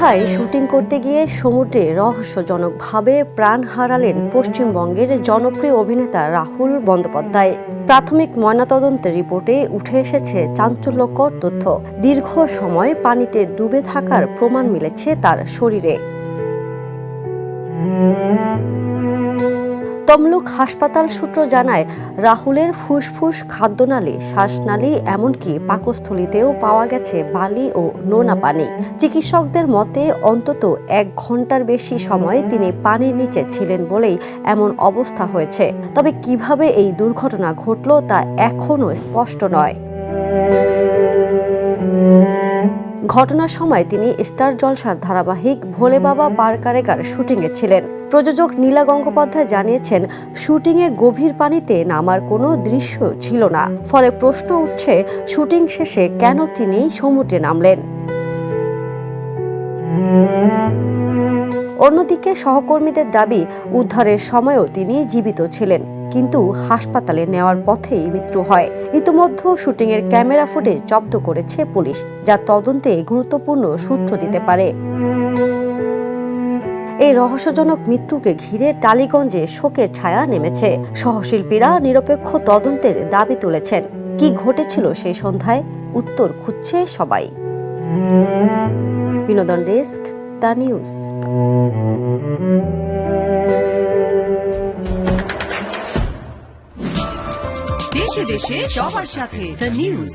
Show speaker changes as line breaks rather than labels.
দীঘায় শুটিং করতে গিয়ে সমুদ্রে রহস্যজনকভাবে প্রাণ হারালেন পশ্চিমবঙ্গের জনপ্রিয় অভিনেতা রাহুল বন্দ্যোপাধ্যায়। প্রাথমিক ময়নাতদন্তের রিপোর্টে উঠে এসেছে চাঞ্চল্যকর তথ্য। দীর্ঘ সময় পানিতে ডুবে থাকার প্রমাণ মিলেছে তার শরীরে। তমলুক হাসপাতাল সূত্র জানায়, রাহুলের ফুসফুস, খাদ্যনালী, শ্বাসনালী এমনকি পাকস্থলীতেও পাওয়া গেছে বালি ও নোনা পানি। চিকিৎসকদের মতে অন্তত 1 ঘন্টার বেশি সময় তিনি পানির নিচে ছিলেন বলেই এমন অবস্থা হয়েছে। তবে কিভাবে এই দুর্ঘটনা ঘটল তা এখনও স্পষ্ট নয়। ঘটনার সময় তিনি স্টার জলসার ধারাবাহিক ভোলে বাবা বার কারেগার শুটিংয়ে ছিলেন। প্রযোজক নীলা গঙ্গোপাধ্যায় জানিয়েছেন, শুটিংয়ে গভীর পানিতে নামার কোনো দৃশ্য ছিল না। ফলে প্রশ্ন উঠছে, শুটিং শেষে কেন তিনি সমুদ্রে নামলেন। অন্যদিকে সহকর্মীদের দাবি, উদ্ধারের সময়ও তিনি জীবিত ছিলেন, কিন্তু হাসপাতালে নেওয়ার পথেই মৃত্যু হয়। ইতিমধ্যে শুটিংয়ের ক্যামেরা ফুটেজ জব্দ করেছে পুলিশ, যা তদন্তে গুরুত্বপূর্ণ সূত্র দিতে পারে। এই রহস্যজনক মৃত্যুকে ঘিরে টালিগঞ্জে শোকের ছায়া নেমেছে। সহশিল্পীরা নিরপেক্ষ তদন্তের দাবি তুলেছেন। কি ঘটেছিল সেই সন্ধ্যায়, উত্তর খুঁজছে সবাই। বিনোদন ডেস্ক, দ্য নিউজ।
দেশে দেশে সবার সাথে দ্য নিউজ।